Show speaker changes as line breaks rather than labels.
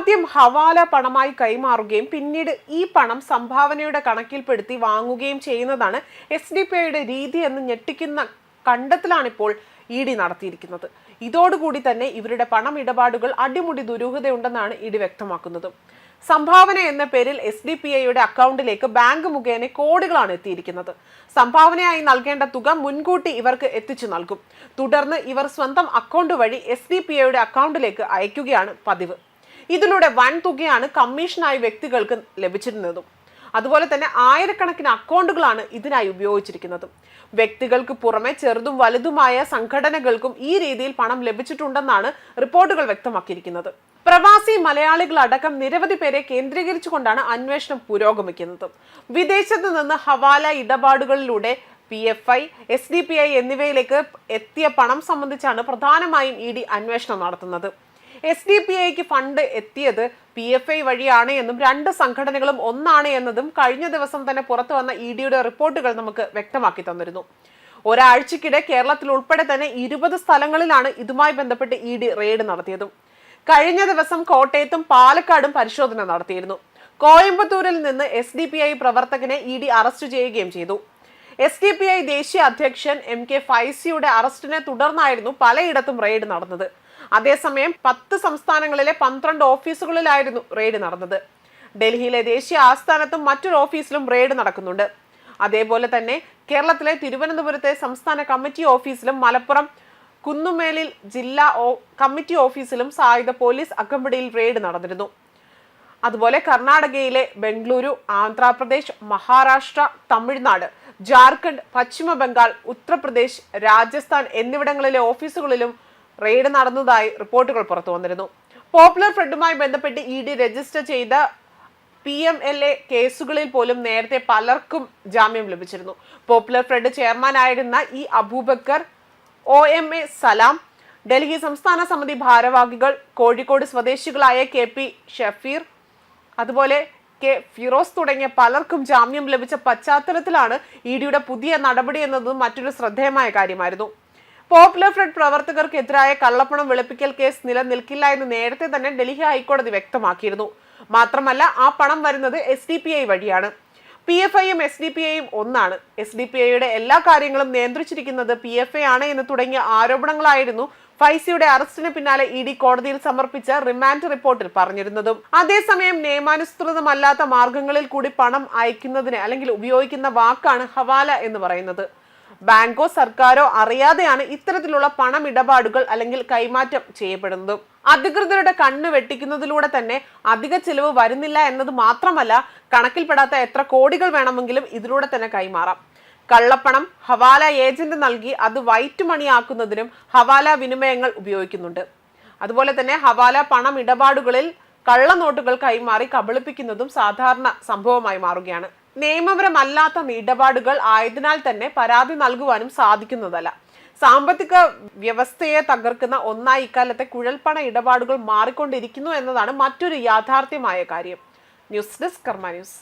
ആദ്യം ഹവാല പണമായി കൈമാറുകയും പിന്നീട് ഈ പണം സംഭാവനയുടെ കണക്കിൽപ്പെടുത്തി വാങ്ങുകയും ചെയ്യുന്നതാണ് SDPIയുടെ രീതി എന്ന് ഞെട്ടിക്കുന്ന കണ്ടെത്തലാണിപ്പോൾ ED നടത്തിയിരിക്കുന്നത്. ഇതോടുകൂടി തന്നെ ഇവരുടെ പണം ഇടപാടുകൾ അടിമുടി ദുരൂഹതയുണ്ടെന്നാണ് ED വ്യക്തമാക്കുന്നത്. സംഭാവന എന്ന പേരിൽ SDPIയുടെ അക്കൗണ്ടിലേക്ക് ബാങ്ക് മുഖേന കോടികളാണ് എത്തിയിരിക്കുന്നത്. സംഭാവനയായി നൽകേണ്ട തുക മുൻകൂട്ടി ഇവർക്ക് എത്തിച്ചു നൽകും. തുടർന്ന് ഇവർ സ്വന്തം അക്കൗണ്ട് വഴി SDPIയുടെ അക്കൗണ്ടിലേക്ക് അയക്കുകയാണ് പതിവ്. ഇതിലൂടെ വൻ തുകയാണ് കമ്മീഷനായി വ്യക്തികൾക്ക് ലഭിച്ചിരുന്നതും. അതുപോലെ തന്നെ ആയിരക്കണക്കിന് അക്കൗണ്ടുകളാണ് ഇതിനായി ഉപയോഗിച്ചിരിക്കുന്നത്. വ്യക്തികൾക്ക് പുറമെ ചെറുതും വലുതുമായ സംഘടനകൾക്കും ഈ രീതിയിൽ പണം ലഭിച്ചിട്ടുണ്ടെന്നാണ് റിപ്പോർട്ടുകൾ വ്യക്തമാക്കിയിരിക്കുന്നത്. പ്രവാസി മലയാളികളടക്കം നിരവധി പേരെ കേന്ദ്രീകരിച്ചുകൊണ്ടാണ് അന്വേഷണം പുരോഗമിക്കുന്നത്. വിദേശത്ത് നിന്ന് ഹവാല ഇടപാടുകളിലൂടെ PFI, SDPI എന്നിവയിലേക്ക് എത്തിയ പണം സംബന്ധിച്ചാണ് പ്രധാനമായും ED അന്വേഷണം നടത്തുന്നത്. SDPIക്ക് ഫണ്ട് എത്തിയത് PFI വഴിയാണ് എന്നും രണ്ട് സംഘടനകളും ഒന്നാണ് എന്നതും കഴിഞ്ഞ ദിവസം തന്നെ പുറത്തു വന്ന EDയുടെ റിപ്പോർട്ടുകൾ നമുക്ക് വ്യക്തമാക്കി തന്നിരുന്നു. ഒരാഴ്ചക്കിടെ കേരളത്തിൽ ഉൾപ്പെടെ തന്നെ 20 സ്ഥലങ്ങളിലാണ് ഇതുമായി ബന്ധപ്പെട്ട് ED റെയ്ഡ് നടത്തിയതും. കഴിഞ്ഞ ദിവസം കോട്ടയത്തും പാലക്കാടും പരിശോധന നടത്തിയിരുന്നു. കോയമ്പത്തൂരിൽ നിന്ന് SDPI പ്രവർത്തകനെ ED അറസ്റ്റ് ചെയ്യുകയും ചെയ്തു. SDPI ദേശീയ അധ്യക്ഷൻ MK ഫൈസിയുടെ അറസ്റ്റിനെ തുടർന്നായിരുന്നു പലയിടത്തും റെയ്ഡ് നടന്നത്. അതേസമയം 10 സംസ്ഥാനങ്ങളിലെ 12 ഓഫീസുകളിലായിരുന്നു റെയ്ഡ് നടന്നത്. ഡൽഹിയിലെ ദേശീയ ആസ്ഥാനത്തും മറ്റൊരു ഓഫീസിലും റെയ്ഡ് നടക്കുന്നുണ്ട്. അതേപോലെ തന്നെ കേരളത്തിലെ തിരുവനന്തപുരത്തെ സംസ്ഥാന കമ്മിറ്റി ഓഫീസിലും മലപ്പുറം കുന്നുമേലിൽ ജില്ലാ കമ്മിറ്റി ഓഫീസിലും സായുധ പോലീസ് അകമ്പടിയിൽ റെയ്ഡ് നടന്നിരുന്നു. അതുപോലെ കർണാടകയിലെ ബംഗളൂരു, ആന്ധ്രാപ്രദേശ്, മഹാരാഷ്ട്ര, തമിഴ്നാട്, ജാർഖണ്ഡ്, പശ്ചിമ ബംഗാൾ, ഉത്തർപ്രദേശ്, രാജസ്ഥാൻ എന്നിവിടങ്ങളിലെ ഓഫീസുകളിലും റെയ്ഡ് നടന്നതായി റിപ്പോർട്ടുകൾ പുറത്തു വന്നിരുന്നു. പോപ്പുലർ ഫ്രണ്ടുമായി ബന്ധപ്പെട്ട് ED രജിസ്റ്റർ ചെയ്ത PMLA കേസുകളിൽ പോലും നേരത്തെ പലർക്കും ജാമ്യം ലഭിച്ചിരുന്നു. പോപ്പുലർ ഫ്രണ്ട് ചെയർമാനായിരുന്ന അബൂബക്കർ, OMA സലാം, ഡൽഹി സംസ്ഥാന സമിതി ഭാരവാഹികൾ, കോഴിക്കോട് സ്വദേശികളായ KP ഷഫീർ, അതുപോലെ K ഫിറോസ് തുടങ്ങിയ പലർക്കും ജാമ്യം ലഭിച്ച പശ്ചാത്തലത്തിലാണ് EDയുടെ പുതിയ നടപടി എന്നതും മറ്റൊരു ശ്രദ്ധേയമായ കാര്യമായിരുന്നു. പോപ്പുലർ ഫ്രണ്ട് പ്രവർത്തകർക്കെതിരായ കള്ളപ്പണം വെളുപ്പിക്കൽ കേസ് നിലനിൽക്കില്ല എന്ന് നേരത്തെ തന്നെ ഡൽഹി ഹൈക്കോടതി വ്യക്തമാക്കിയിരുന്നു. മാത്രമല്ല ആ പണം വരുന്നത് SDPI വഴിയാണ്. PFIയും SDPIയും ഒന്നാണ്. SDPIയുടെ എല്ലാ കാര്യങ്ങളും നിയന്ത്രിച്ചിരിക്കുന്നത് PFI ആണ് എന്ന് തുടങ്ങിയ ആരോപണങ്ങളായിരുന്നു ഫൈസിയുടെ അറസ്റ്റിന് പിന്നാലെ ED കോടതിയിൽ സമർപ്പിച്ച റിമാൻഡ് റിപ്പോർട്ടിൽ പറഞ്ഞിരുന്നതും. അതേസമയം നിയമാനുസൃതമല്ലാത്ത മാർഗങ്ങളിൽ കൂടി പണം അയക്കുന്നതിന് അല്ലെങ്കിൽ ഉപയോഗിക്കുന്ന വാക്കാണ് ഹവാല എന്ന് പറയുന്നത്. ബാങ്കോ സർക്കാരോ അറിയാതെയാണ് ഇത്തരത്തിലുള്ള പണമിടപാടുകൾ അല്ലെങ്കിൽ കൈമാറ്റം ചെയ്യപ്പെടുന്നത്. അധികൃതരുടെ കണ്ണ് വെട്ടിക്കുന്നതിലൂടെ തന്നെ അധിക ചിലവ് വരുന്നില്ല എന്നത് മാത്രമല്ല, കണക്കിൽപ്പെടാത്ത എത്ര കോടികൾ വേണമെങ്കിലും ഇതിലൂടെ തന്നെ കൈമാറാം. കള്ളപ്പണം ഹവാല ഏജന്റ് നൽകി അത് വൈറ്റ് മണി ആക്കുന്നതിനും ഹവാല വിനിമയങ്ങൾ ഉപയോഗിക്കുന്നുണ്ട്. അതുപോലെ തന്നെ ഹവാല പണം ഇടപാടുകളിൽ കള്ളനോട്ടുകൾ കൈമാറി കബളിപ്പിക്കുന്നതും സാധാരണ സംഭവമായി മാറുകയാണ്. നിയമപരമല്ലാത്ത ഇടപാടുകൾ ആയതിനാൽ തന്നെ പരാതി നൽകുവാനും സാധിക്കുന്നതല്ല. സാമ്പത്തിക വ്യവസ്ഥയെ തകർക്കുന്ന ഒന്നായി ഇക്കാലത്തെ കുഴൽപ്പണ ഇടപാടുകൾ മാറിക്കൊണ്ടിരിക്കുന്നു എന്നതാണ് മറ്റൊരു യാഥാർത്ഥ്യമായ കാര്യം. ന്യൂസ് ഡെസ്ക് കർമ്മ ന്യൂസ്.